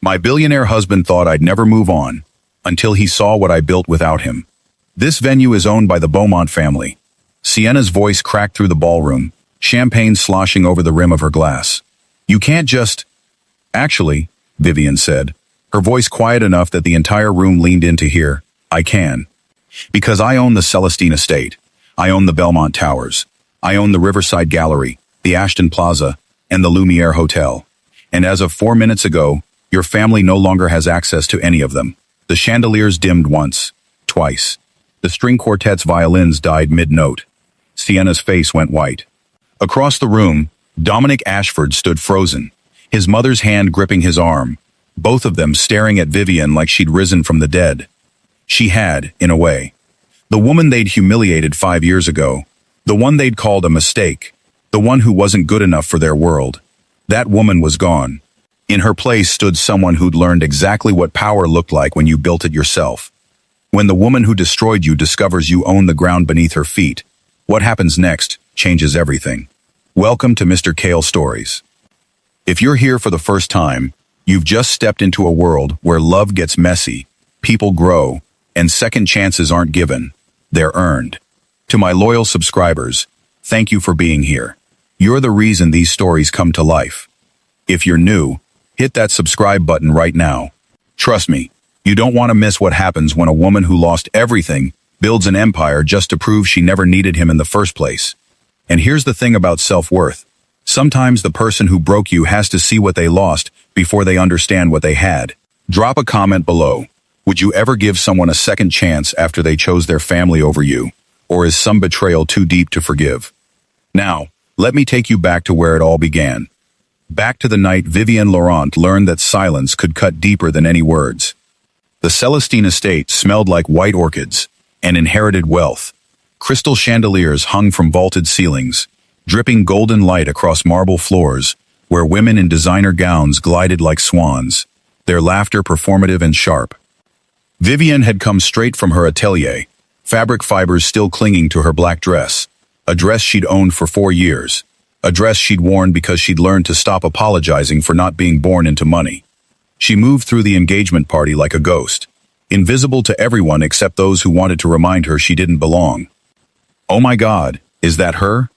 My billionaire husband thought I'd never move on, until he saw what I built without him. This venue is owned by the Beaumont family. Sienna's voice cracked through the ballroom, champagne sloshing over the rim of her glass. You can't just... Actually, Vivian said, her voice quiet enough that the entire room leaned in to hear, I can. Because I own the Celestine estate. I own the Belmont Towers. I own the Riverside Gallery, the Ashton Plaza, and the Lumiere Hotel. And as of 4 minutes ago, your family no longer has access to any of them. The chandeliers dimmed once, twice. The string quartet's violins died mid-note. Sienna's face went white. Across the room, Dominic Ashford stood frozen, his mother's hand gripping his arm, both of them staring at Vivian like she'd risen from the dead. She had, in a way. The woman they'd humiliated 5 years ago, the one they'd called a mistake, the one who wasn't good enough for their world. That woman was gone. In her place stood someone who'd learned exactly what power looked like when you built it yourself. When the woman who destroyed you discovers you own the ground beneath her feet, what happens next changes everything. Welcome to Mr. Cael Stories. If you're here for the first time, you've just stepped into a world where love gets messy, people grow, and second chances aren't given, they're earned. To my loyal subscribers, thank you for being here. You're the reason these stories come to life. If you're new, hit that subscribe button right now. Trust me, you don't want to miss what happens when a woman who lost everything builds an empire just to prove she never needed him in the first place. And here's the thing about self-worth. Sometimes the person who broke you has to see what they lost before they understand what they had. Drop a comment below. Would you ever give someone a second chance after they chose their family over you? Or is some betrayal too deep to forgive? Now, let me take you back to where it all began. Back to the night Vivian Laurent learned that silence could cut deeper than any words. The Celestine estate smelled like white orchids and inherited wealth. Crystal chandeliers hung from vaulted ceilings, dripping golden light across marble floors, where women in designer gowns glided like swans, their laughter performative and sharp. Vivian had come straight from her atelier, fabric fibers still clinging to her black dress, a dress she'd owned for 4 years, a dress she'd worn because she'd learned to stop apologizing for not being born into money. She moved through the engagement party like a ghost, invisible to everyone except those who wanted to remind her she didn't belong. Oh my God, is that her?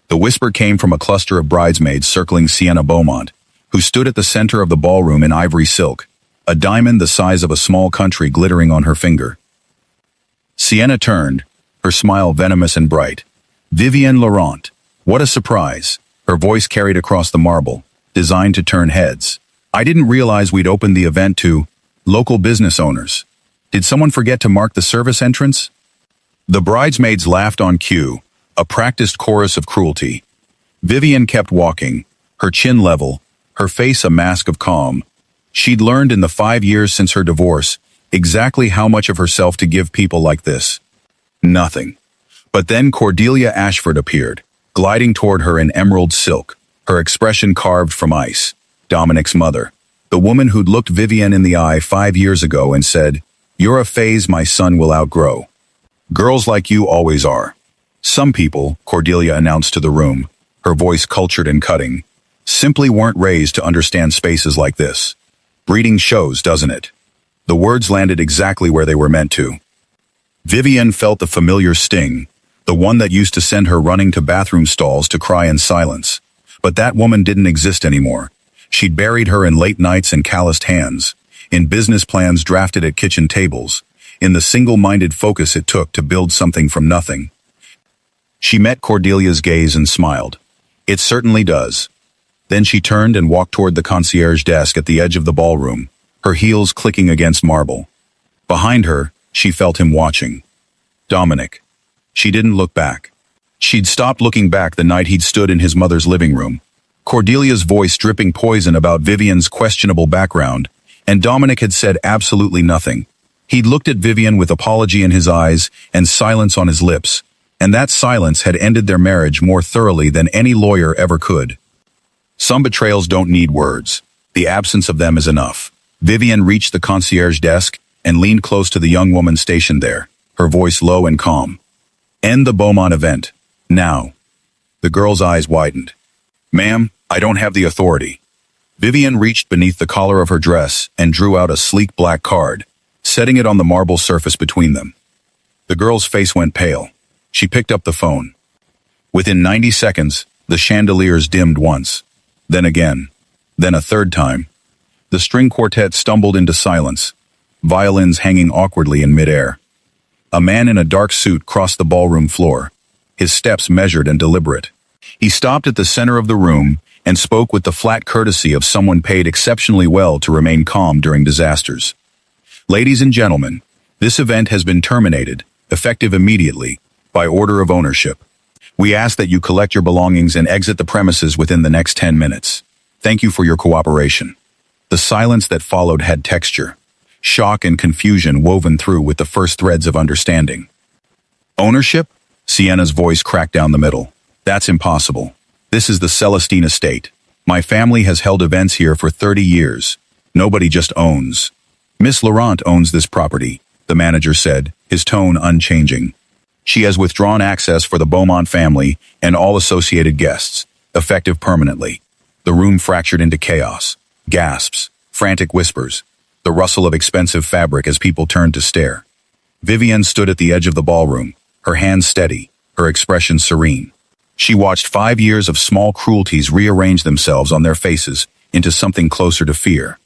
The whisper came from a cluster of bridesmaids circling Sienna Beaumont, who stood at the center of the ballroom in ivory silk, a diamond the size of a small country glittering on her finger. Sienna turned, her smile venomous and bright. Vivian Laurent. What a surprise. Her voice carried across the marble, designed to turn heads. I didn't realize we'd opened the event to local business owners. Did someone forget to mark the service entrance? The bridesmaids laughed on cue, a practiced chorus of cruelty. Vivian kept walking, her chin level, her face a mask of calm. She'd learned in the 5 years since her divorce exactly how much of herself to give people like this. Nothing. But then Cordelia Ashford appeared, gliding toward her in emerald silk, her expression carved from ice. Dominic's mother, the woman who'd looked Vivian in the eye 5 years ago and said, "You're a phase my son will outgrow. Girls like you always are." Some people, Cordelia announced to the room, her voice cultured and cutting, simply weren't raised to understand spaces like this. Breeding shows, doesn't it? The words landed exactly where they were meant to. Vivian felt the familiar sting, the one that used to send her running to bathroom stalls to cry in silence. But that woman didn't exist anymore. She'd buried her in late nights and calloused hands, in business plans drafted at kitchen tables, in the single-minded focus it took to build something from nothing. She met Cordelia's gaze and smiled. It certainly does. Then she turned and walked toward the concierge desk at the edge of the ballroom, her heels clicking against marble. Behind her, she felt him watching. Dominic. She didn't look back. She'd stopped looking back the night he'd stood in his mother's living room. Cordelia's voice dripping poison about Vivian's questionable background, and Dominic had said absolutely nothing. He'd looked at Vivian with apology in his eyes and silence on his lips, and that silence had ended their marriage more thoroughly than any lawyer ever could. Some betrayals don't need words. The absence of them is enough. Vivian reached the concierge desk and leaned close to the young woman stationed there, her voice low and calm. "End the Beaumont event. Now." The girl's eyes widened. "Ma'am, I don't have the authority." Vivian reached beneath the collar of her dress and drew out a sleek black card, setting it on the marble surface between them. The girl's face went pale. She picked up the phone. Within 90 seconds, the chandeliers dimmed once, then again, then a third time. The string quartet stumbled into silence, violins hanging awkwardly in midair. A man in a dark suit crossed the ballroom floor, his steps measured and deliberate. He stopped at the center of the room and spoke with the flat courtesy of someone paid exceptionally well to remain calm during disasters. Ladies and gentlemen, this event has been terminated, effective immediately, by order of ownership. We ask that you collect your belongings and exit the premises within the next 10 minutes. Thank you for your cooperation. The silence that followed had texture, shock and confusion woven through with the first threads of understanding. Ownership? Sienna's voice cracked down the middle. That's impossible. This is the Celestine estate. My family has held events here for 30 years. Nobody just owns. Miss Laurent owns this property, the manager said, his tone unchanging. She has withdrawn access for the Beaumont family and all associated guests, effective permanently. The room fractured into chaos, gasps, frantic whispers, the rustle of expensive fabric as people turned to stare. Vivian stood at the edge of the ballroom, her hands steady, her expression serene. She watched 5 years of small cruelties rearrange themselves on their faces into something closer to fear.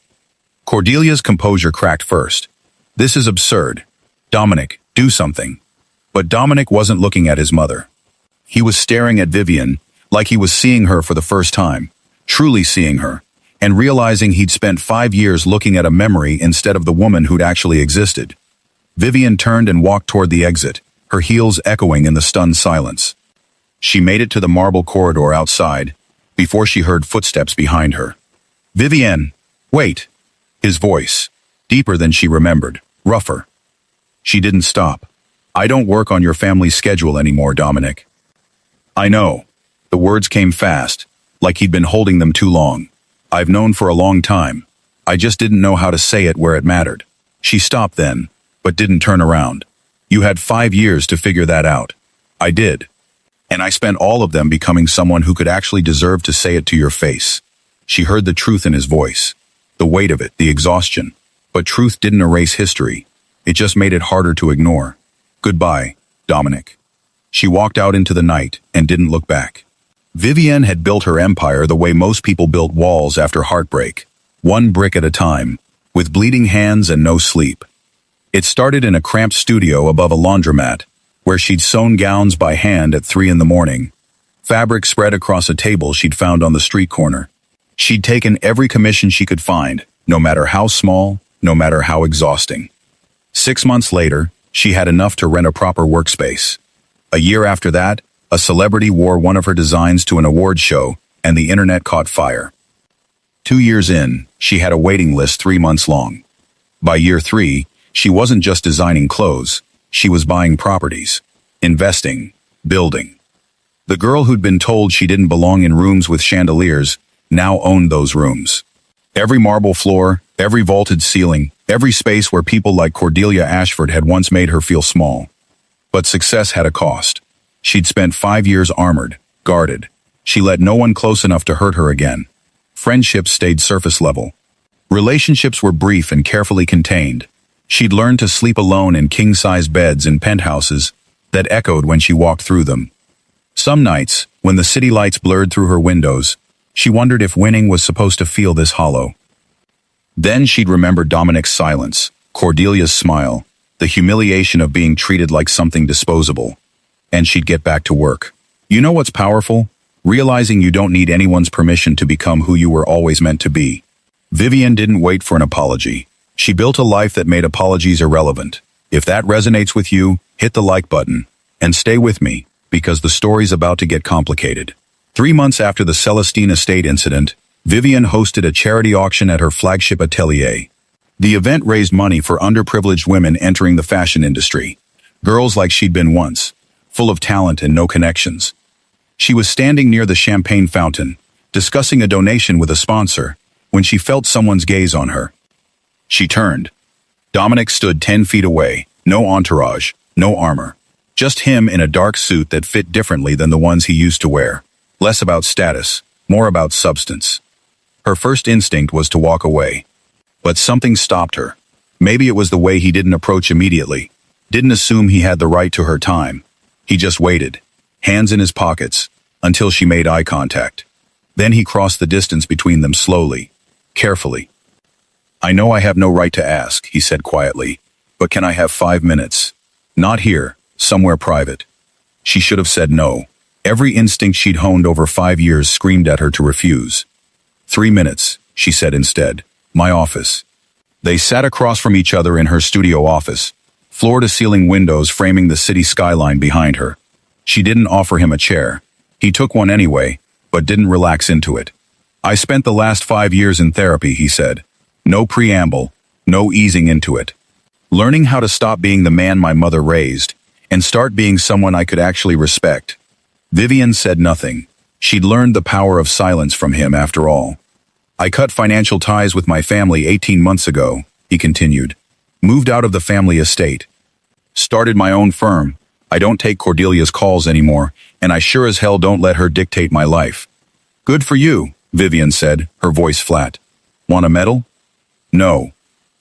Cordelia's composure cracked first. This is absurd. Dominic, do something. But Dominic wasn't looking at his mother. He was staring at Vivian, like he was seeing her for the first time, truly seeing her, and realizing he'd spent 5 years looking at a memory instead of the woman who'd actually existed. Vivian turned and walked toward the exit, her heels echoing in the stunned silence. She made it to the marble corridor outside, before she heard footsteps behind her. Vivian, wait! His voice, deeper than she remembered, rougher. She didn't stop. I don't work on your family's schedule anymore, Dominic. I know. The words came fast, like he'd been holding them too long. I've known for a long time. I just didn't know how to say it where it mattered. She stopped then, but didn't turn around. You had 5 years to figure that out. I did. And I spent all of them becoming someone who could actually deserve to say it to your face. She heard the truth in his voice. The weight of it, the exhaustion. But truth didn't erase history. It just made it harder to ignore. Goodbye, Dominic. She walked out into the night and didn't look back. Vivienne had built her empire the way most people built walls after heartbreak, one brick at a time, with bleeding hands and no sleep. It started in a cramped studio above a laundromat, where she'd sewn gowns by hand at 3 a.m, fabric spread across a table she'd found on the street corner. She'd taken every commission she could find, no matter how small, no matter how exhausting. 6 months later, she had enough to rent a proper workspace. A year after that, a celebrity wore one of her designs to an awards show, and the internet caught fire. 2 years in, she had a waiting list 3 months long. By year 3, she wasn't just designing clothes, she was buying properties, investing, building. The girl who'd been told she didn't belong in rooms with chandeliers now owned those rooms. Every marble floor, every vaulted ceiling, every space where people like Cordelia Ashford had once made her feel small. But success had a cost. She'd spent 5 years armored, guarded. She let no one close enough to hurt her again. Friendships stayed surface level. Relationships were brief and carefully contained. She'd learned to sleep alone in king-size beds in penthouses that echoed when she walked through them. Some nights, when the city lights blurred through her windows, she wondered if winning was supposed to feel this hollow. Then she'd remember Dominic's silence, Cordelia's smile, the humiliation of being treated like something disposable. And she'd get back to work. You know what's powerful? Realizing you don't need anyone's permission to become who you were always meant to be. Vivian didn't wait for an apology. She built a life that made apologies irrelevant. If that resonates with you, hit the like button. And stay with me, because the story's about to get complicated. 3 months after the Celestine estate incident, Vivian hosted a charity auction at her flagship atelier. The event raised money for underprivileged women entering the fashion industry. Girls like she'd been once, full of talent and no connections. She was standing near the champagne fountain, discussing a donation with a sponsor, when she felt someone's gaze on her. She turned. Dominic stood 10 feet away, no entourage, no armor. Just him in a dark suit that fit differently than the ones he used to wear. Less about status, more about substance. Her first instinct was to walk away. But something stopped her. Maybe it was the way he didn't approach immediately, didn't assume he had the right to her time. He just waited, hands in his pockets, until she made eye contact. Then he crossed the distance between them slowly, carefully. "I know I have no right to ask," he said quietly, "but can I have 5 minutes? Not here, somewhere private." She should have said no. Every instinct she'd honed over 5 years screamed at her to refuse. 3 minutes, she said instead. "My office." They sat across from each other in her studio office, floor-to-ceiling windows framing the city skyline behind her. She didn't offer him a chair. He took one anyway, but didn't relax into it. "I spent the last 5 years in therapy," he said. No preamble, no easing into it. "Learning how to stop being the man my mother raised, and start being someone I could actually respect." Vivian said nothing. She'd learned the power of silence from him after all. "I cut financial ties with my family 18 months ago," he continued. "Moved out of the family estate. Started my own firm. I don't take Cordelia's calls anymore, and I sure as hell don't let her dictate my life." "Good for you," Vivian said, her voice flat. "Want a medal?" No.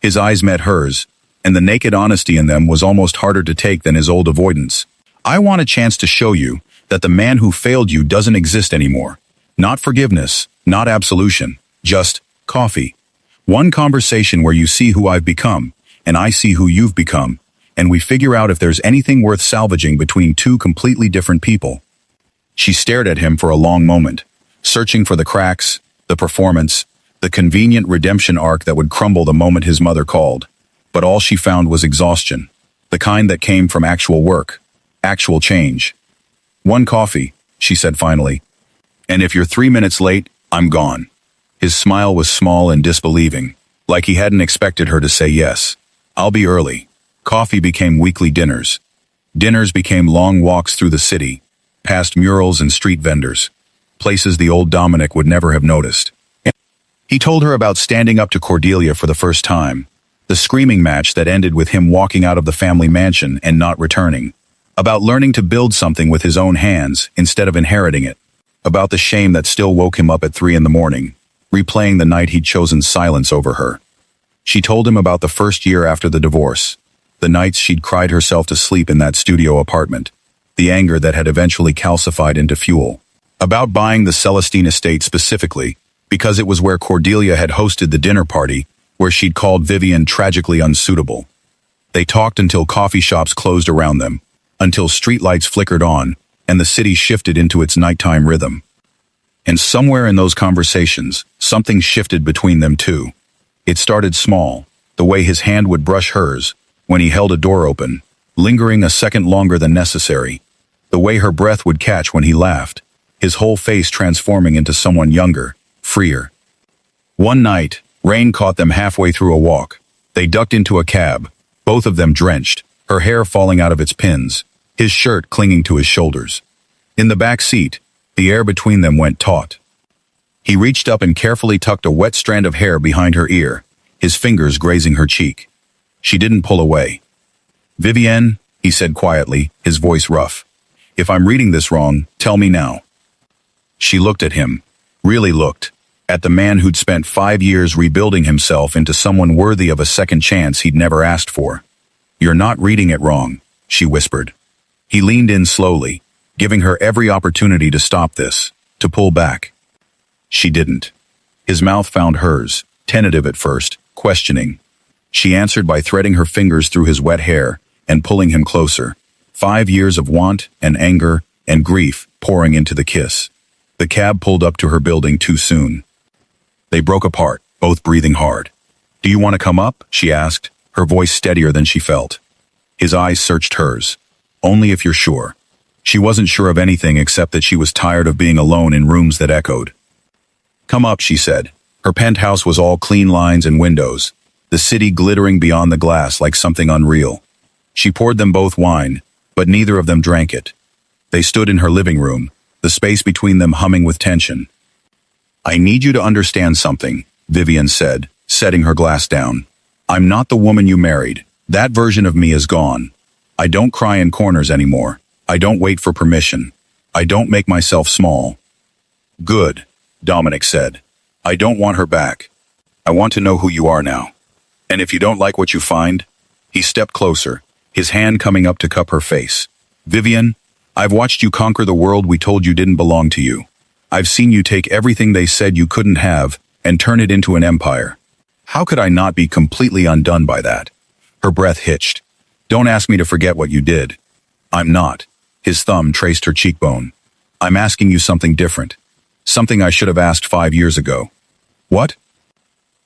His eyes met hers, and the naked honesty in them was almost harder to take than his old avoidance. "I want a chance to show you that the man who failed you doesn't exist anymore. Not forgiveness, not absolution. Just coffee. One conversation where you see who I've become, and I see who you've become, and we figure out if there's anything worth salvaging between two completely different people." She stared at him for a long moment, searching for the cracks, the performance, the convenient redemption arc that would crumble the moment his mother called. But all she found was exhaustion, the kind that came from actual work, actual change. "One coffee," she said finally. "And if you're 3 minutes late, I'm gone." His smile was small and disbelieving, like he hadn't expected her to say yes. "I'll be early." Coffee became weekly dinners. Dinners became long walks through the city, past murals and street vendors, places the old Dominic would never have noticed. He told her about standing up to Cordelia for the first time, the screaming match that ended with him walking out of the family mansion and not returning, about learning to build something with his own hands instead of inheriting it, about the shame that still woke him up at 3 a.m, replaying the night he'd chosen silence over her. She told him about the first year after the divorce, the nights she'd cried herself to sleep in that studio apartment, the anger that had eventually calcified into fuel, about buying the Celestine estate specifically, because it was where Cordelia had hosted the dinner party, where she'd called Vivian tragically unsuitable. They talked until coffee shops closed around them, until streetlights flickered on, and the city shifted into its nighttime rhythm. And somewhere in those conversations, something shifted between them too. It started small, the way his hand would brush hers, when he held a door open, lingering a second longer than necessary, the way her breath would catch when he laughed, his whole face transforming into someone younger, freer. One night, rain caught them halfway through a walk. They ducked into a cab, both of them drenched, her hair falling out of its pins, his shirt clinging to his shoulders. In the back seat, the air between them went taut. He reached up and carefully tucked a wet strand of hair behind her ear, his fingers grazing her cheek. She didn't pull away. "Vivienne," he said quietly, his voice rough. "If I'm reading this wrong, tell me now." She looked at him, really looked, at the man who'd spent 5 years rebuilding himself into someone worthy of a second chance he'd never asked for. "You're not reading it wrong," she whispered. He leaned in slowly, giving her every opportunity to stop this, to pull back. She didn't. His mouth found hers, tentative at first, questioning. She answered by threading her fingers through his wet hair and pulling him closer. 5 years of want and anger and grief pouring into the kiss. The cab pulled up to her building too soon. They broke apart, both breathing hard. "Do you want to come up?" she asked, her voice steadier than she felt. His eyes searched hers. "Only if you're sure." She wasn't sure of anything except that she was tired of being alone in rooms that echoed. "Come up," she said. Her penthouse was all clean lines and windows, the city glittering beyond the glass like something unreal. She poured them both wine, but neither of them drank it. They stood in her living room, the space between them humming with tension. "I need you to understand something," Vivian said, setting her glass down. "I'm not the woman you married. That version of me is gone. I don't cry in corners anymore. I don't wait for permission. I don't make myself small." "Good," Dominic said. I don't want her back. I want to know who you are now. And if you don't like what you find, he stepped closer, his hand coming up to cup her face. Vivian, I've watched you conquer the world we told you didn't belong to you. I've seen you take everything they said you couldn't have and turn it into an empire. How could I not be completely undone by that? Her breath hitched. Don't ask me to forget what you did. I'm not. His thumb traced her cheekbone. I'm asking you something different. Something I should have asked 5 years ago. What?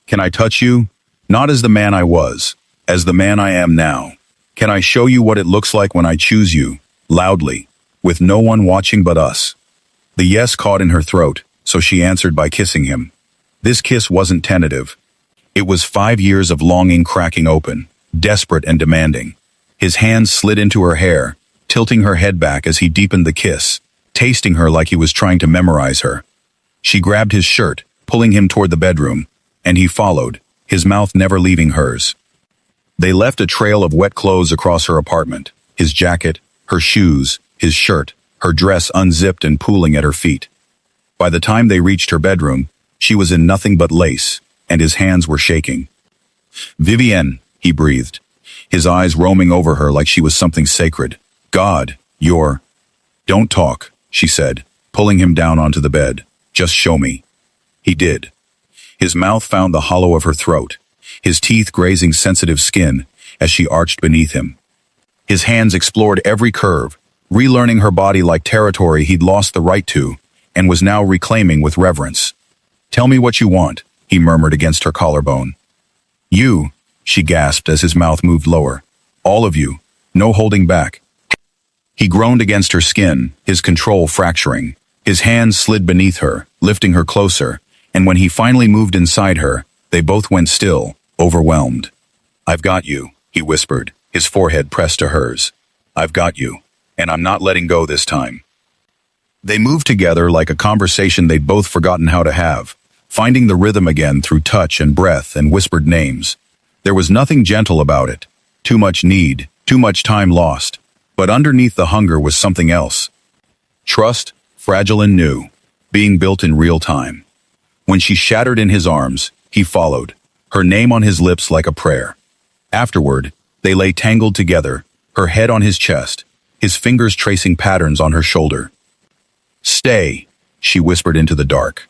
Can I touch you? Not as the man I was, as the man I am now. Can I show you what it looks like when I choose you, loudly, with no one watching but us? The yes caught in her throat, so she answered by kissing him. This kiss wasn't tentative. It was 5 years of longing cracking open, desperate and demanding. His hands slid into her hair, tilting her head back as he deepened the kiss, tasting her like he was trying to memorize her. She grabbed his shirt, pulling him toward the bedroom, and he followed, his mouth never leaving hers. They left a trail of wet clothes across her apartment, his jacket, her shoes, his shirt, her dress unzipped and pooling at her feet. By the time they reached her bedroom, she was in nothing but lace, and his hands were shaking. Vivienne, he breathed, his eyes roaming over her like she was something sacred. God, you're... Don't talk, she said, pulling him down onto the bed. Just show me. He did. His mouth found the hollow of her throat, his teeth grazing sensitive skin as she arched beneath him. His hands explored every curve, relearning her body like territory he'd lost the right to, and was now reclaiming with reverence. Tell me what you want, he murmured against her collarbone. You, she gasped as his mouth moved lower. All of you, no holding back. He groaned against her skin, his control fracturing. His hands slid beneath her, lifting her closer, and when he finally moved inside her, they both went still, overwhelmed. I've got you, he whispered, his forehead pressed to hers. I've got you, and I'm not letting go this time. They moved together like a conversation they'd both forgotten how to have, finding the rhythm again through touch and breath and whispered names. There was nothing gentle about it. Too much need, too much time lost. But underneath the hunger was something else. Trust, fragile and new, being built in real time. When she shattered in his arms, he followed, her name on his lips like a prayer. Afterward, they lay tangled together, her head on his chest, his fingers tracing patterns on her shoulder. Stay, she whispered into the dark.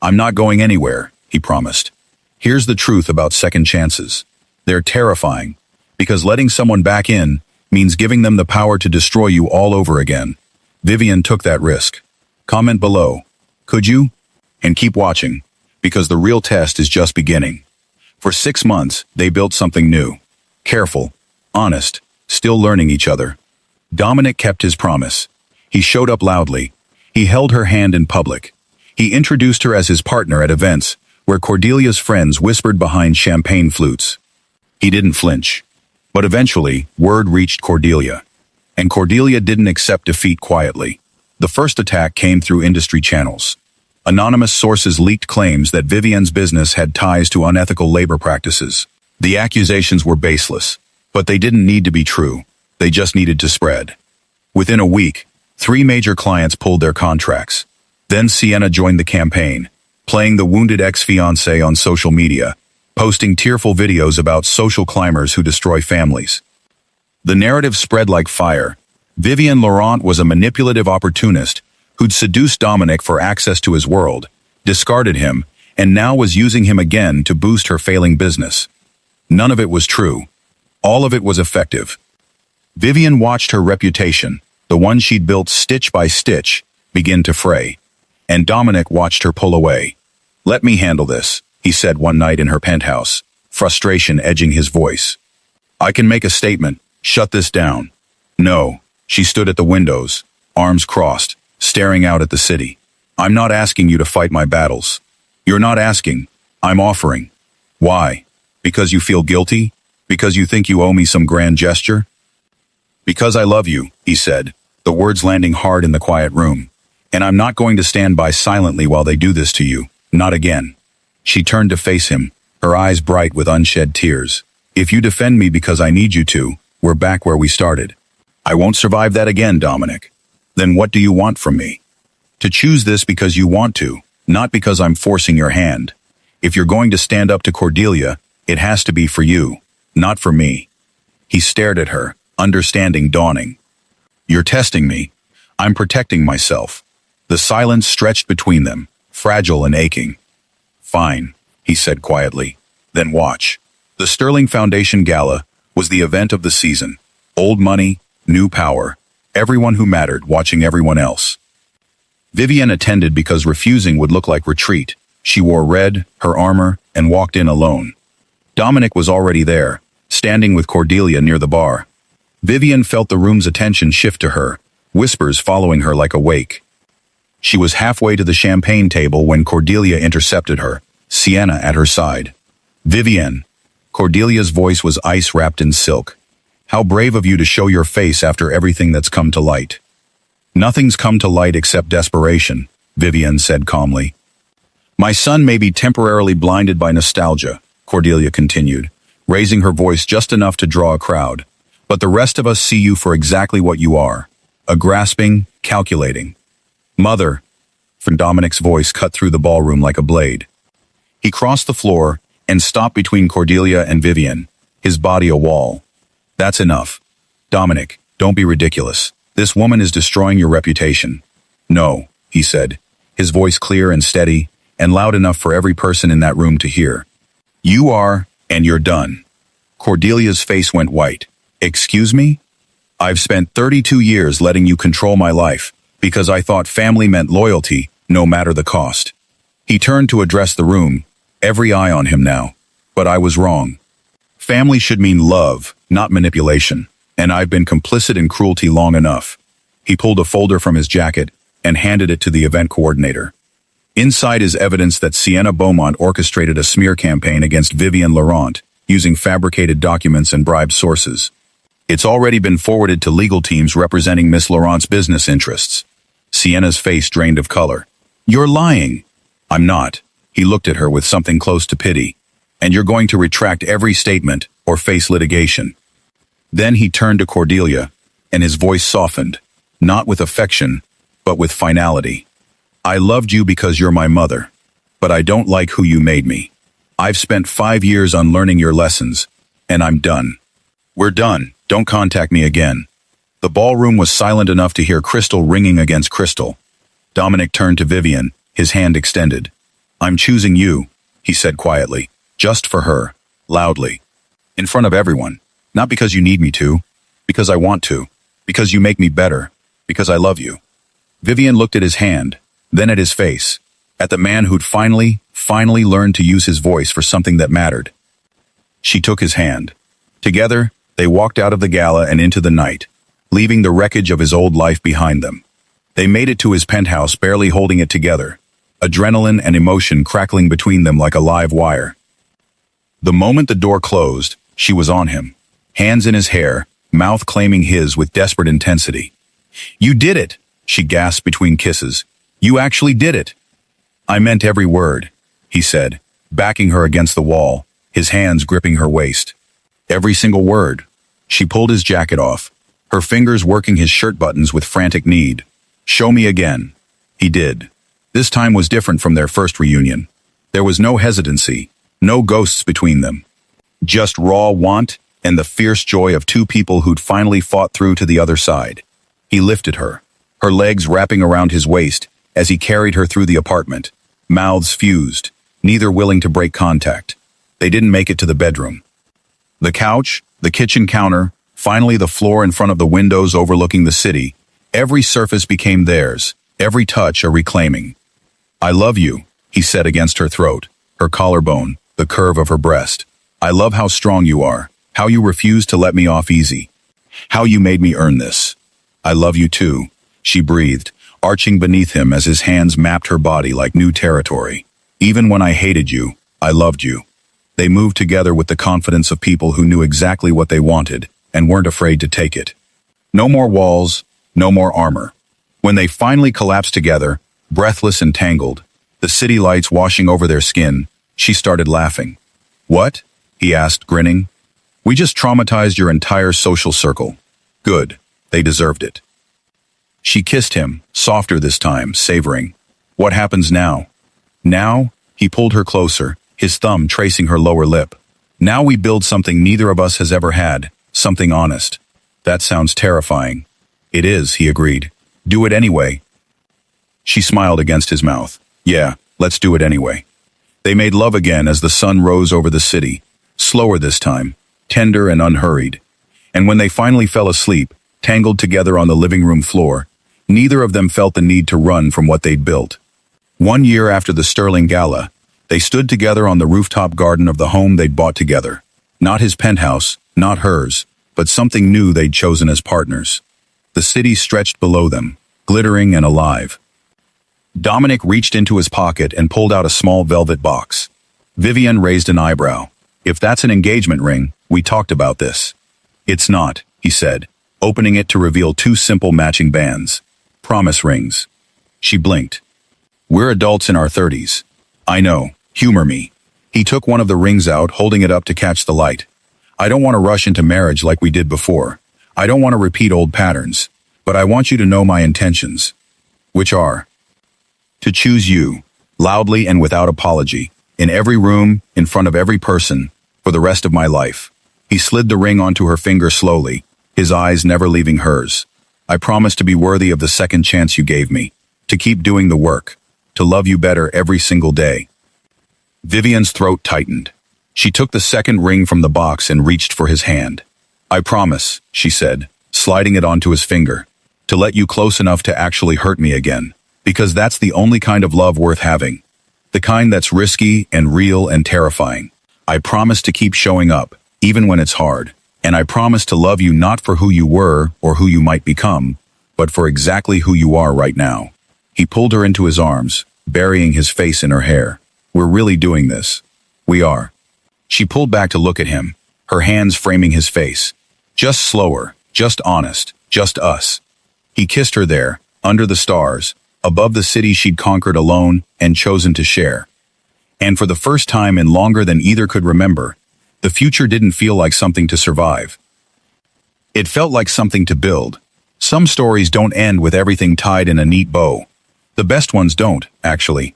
I'm not going anywhere, he promised. Here's the truth about second chances. They're terrifying, because letting someone back in means giving them the power to destroy you all over again. Vivian took that risk. Comment below. Could you? And keep watching, because the real test is just beginning. For 6 months, they built something new. Careful, honest, still learning each other. Dominic kept his promise. He showed up loudly. He held her hand in public. He introduced her as his partner at events where Cordelia's friends whispered behind champagne flutes. He didn't flinch. But eventually, word reached Cordelia. And Cordelia didn't accept defeat quietly. The first attack came through industry channels. Anonymous sources leaked claims that Vivian's business had ties to unethical labor practices. The accusations were baseless, but they didn't need to be true. They just needed to spread. Within a week, 3 major clients pulled their contracts. Then Sienna joined the campaign, playing the wounded ex-fiancé on social media, posting tearful videos about social climbers who destroy families. The narrative spread like fire. Vivian Laurent was a manipulative opportunist who'd seduced Dominic for access to his world, discarded him, and now was using him again to boost her failing business. None of it was true. All of it was effective. Vivian watched her reputation, the one she'd built stitch by stitch, begin to fray. And Dominic watched her pull away. Let me handle this, he said one night in her penthouse, frustration edging his voice. I can make a statement. Shut this down. No. She stood at the windows, arms crossed, staring out at the city. I'm not asking you to fight my battles. You're not asking. I'm offering. Why? Because you feel guilty? Because you think you owe me some grand gesture? Because I love you, he said, the words landing hard in the quiet room. And I'm not going to stand by silently while they do this to you. Not again. She turned to face him, her eyes bright with unshed tears. If you defend me because I need you to, we're back where we started. I won't survive that again, Dominic. Then what do you want from me? To choose this because you want to, not because I'm forcing your hand. If you're going to stand up to Cordelia, it has to be for you, not for me. He stared at her, understanding dawning. You're testing me. I'm protecting myself. The silence stretched between them, fragile and aching. Fine, he said quietly. Then watch. The Sterling Foundation Gala was the event of the season. Old money, new power. Everyone who mattered watching everyone else. Vivienne attended because refusing would look like retreat. She wore red, her armor, and walked in alone. Dominic was already there, standing with Cordelia near the bar. Vivienne felt the room's attention shift to her, whispers following her like a wake. She was halfway to the champagne table when Cordelia intercepted her, Sienna at her side. Vivienne. Cordelia's voice was ice wrapped in silk. How brave of you to show your face after everything that's come to light. Nothing's come to light except desperation, Vivienne said calmly. My son may be temporarily blinded by nostalgia, Cordelia continued, raising her voice just enough to draw a crowd. But the rest of us see you for exactly what you are. A grasping, calculating. Mother, from Dominic's voice cut through the ballroom like a blade. He crossed the floor and stopped between Cordelia and Vivienne, his body a wall. That's enough. Dominic, don't be ridiculous. This woman is destroying your reputation. No, he said, his voice clear and steady, and loud enough for every person in that room to hear. You are, and you're done. Cordelia's face went white. Excuse me? I've spent 32 years letting you control my life, because I thought family meant loyalty, no matter the cost. He turned to address the room, every eye on him now. But I was wrong. Family should mean love, not manipulation, and I've been complicit in cruelty long enough. He pulled a folder from his jacket and handed it to the event coordinator. Inside is evidence that Sienna Beaumont orchestrated a smear campaign against Vivienne Laurent, using fabricated documents and bribed sources. It's already been forwarded to legal teams representing Miss Laurent's business interests. Sienna's face drained of color. You're lying. I'm not. He looked at her with something close to pity. And you're going to retract every statement or face litigation. Then he turned to Cordelia, and his voice softened, not with affection, but with finality. I loved you because you're my mother, but I don't like who you made me. I've spent 5 years unlearning your lessons, and I'm done. We're done. Don't contact me again. The ballroom was silent enough to hear crystal ringing against crystal. Dominic turned to Vivienne, his hand extended. I'm choosing you, he said quietly, just for her, loudly. In front of everyone. Not because you need me to, because I want to, because you make me better, because I love you. Vivienne looked at his hand, then at his face, at the man who'd finally learned to use his voice for something that mattered. She took his hand. Together, they walked out of the gala and into the night, leaving the wreckage of his old life behind them. They made it to his penthouse barely holding it together, adrenaline and emotion crackling between them like a live wire. The moment the door closed, she was on him, hands in his hair, mouth claiming his with desperate intensity. You did it, she gasped between kisses. You actually did it. I meant every word, he said, backing her against the wall, his hands gripping her waist. Every single word. She pulled his jacket off, her fingers working his shirt buttons with frantic need. Show me again. He did. This time was different from their first reunion. There was no hesitancy, no ghosts between them. Just raw want and the fierce joy of two people who'd finally fought through to the other side. He lifted her, her legs wrapping around his waist as he carried her through the apartment, mouths fused, neither willing to break contact. They didn't make it to the bedroom. The couch, the kitchen counter, finally the floor in front of the windows overlooking the city, every surface became theirs, every touch a reclaiming. I love you, he said against her throat, her collarbone, the curve of her breast. I love how strong you are, how you refuse to let me off easy, how you made me earn this. I love you too, she breathed, arching beneath him as his hands mapped her body like new territory. Even when I hated you, I loved you. They moved together with the confidence of people who knew exactly what they wanted and weren't afraid to take it. No more walls, no more armor. When they finally collapsed together, breathless and tangled, the city lights washing over their skin, she started laughing. What? He asked, grinning. We just traumatized your entire social circle. Good. They deserved it. She kissed him, softer this time, savoring. What happens now? Now, he pulled her closer, his thumb tracing her lower lip. Now we build something neither of us has ever had, something honest. That sounds terrifying. It is, he agreed. Do it anyway. She smiled against his mouth. Yeah, let's do it anyway. They made love again as the sun rose over the city, slower this time, tender and unhurried. And when they finally fell asleep, tangled together on the living room floor, neither of them felt the need to run from what they'd built. 1 year after the Sterling Gala, they stood together on the rooftop garden of the home they'd bought together. Not his penthouse, not hers, but something new they'd chosen as partners. The city stretched below them, glittering and alive. Dominic reached into his pocket and pulled out a small velvet box. Vivian raised an eyebrow. If that's an engagement ring, we talked about this. It's not, he said, opening it to reveal 2 simple matching bands. Promise rings. She blinked. We're adults in our 30s. I know, humor me. He took one of the rings out, holding it up to catch the light. I don't want to rush into marriage like we did before. I don't want to repeat old patterns, but I want you to know my intentions. Which are? To choose you, loudly and without apology, in every room, in front of every person, for the rest of my life. He slid the ring onto her finger slowly, his eyes never leaving hers. I promise to be worthy of the second chance you gave me, to keep doing the work, to love you better every single day. Vivian's throat tightened. She took the second ring from the box and reached for his hand. I promise, she said, sliding it onto his finger, to let you close enough to actually hurt me again, because that's the only kind of love worth having. The kind that's risky and real and terrifying. I promise to keep showing up, even when it's hard, and I promise to love you not for who you were or who you might become, but for exactly who you are right now. He pulled her into his arms, burying his face in her hair. We're really doing this. We are. She pulled back to look at him, her hands framing his face. Just slower, just honest, just us. He kissed her there, under the stars, above the city she'd conquered alone and chosen to share. And for the first time in longer than either could remember, the future didn't feel like something to survive. It felt like something to build. Some stories don't end with everything tied in a neat bow. The best ones don't, actually.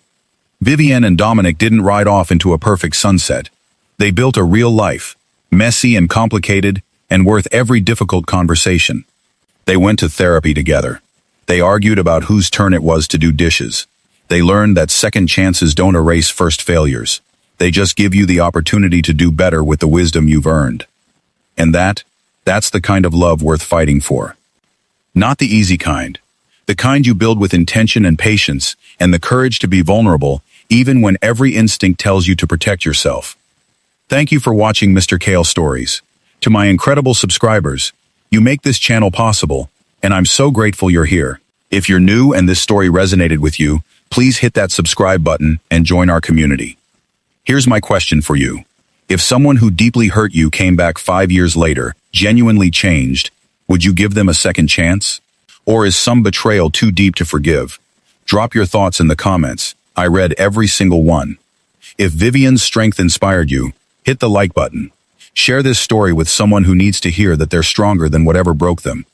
Vivian and Dominic didn't ride off into a perfect sunset. They built a real life, messy and complicated, and worth every difficult conversation. They went to therapy together. They argued about whose turn it was to do dishes. They learned that second chances don't erase first failures. They just give you the opportunity to do better with the wisdom you've earned. And that's the kind of love worth fighting for. Not the easy kind. The kind you build with intention and patience, and the courage to be vulnerable, even when every instinct tells you to protect yourself. Thank you for watching Mr. Cael Stories. To my incredible subscribers, you make this channel possible, and I'm so grateful you're here. If you're new and this story resonated with you, please hit that subscribe button and join our community. Here's my question for you. If someone who deeply hurt you came back 5 years later, genuinely changed, would you give them a second chance? Or is some betrayal too deep to forgive? Drop your thoughts in the comments. I read every single one. If Vivian's strength inspired you, hit the like button. Share this story with someone who needs to hear that they're stronger than whatever broke them.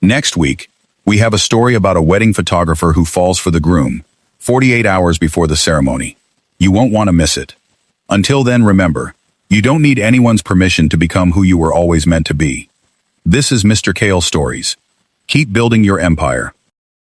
Next week, we have a story about a wedding photographer who falls for the groom, 48 hours before the ceremony. You won't want to miss it. Until then, remember, you don't need anyone's permission to become who you were always meant to be. This is Mr. Cael Stories. Keep building your empire.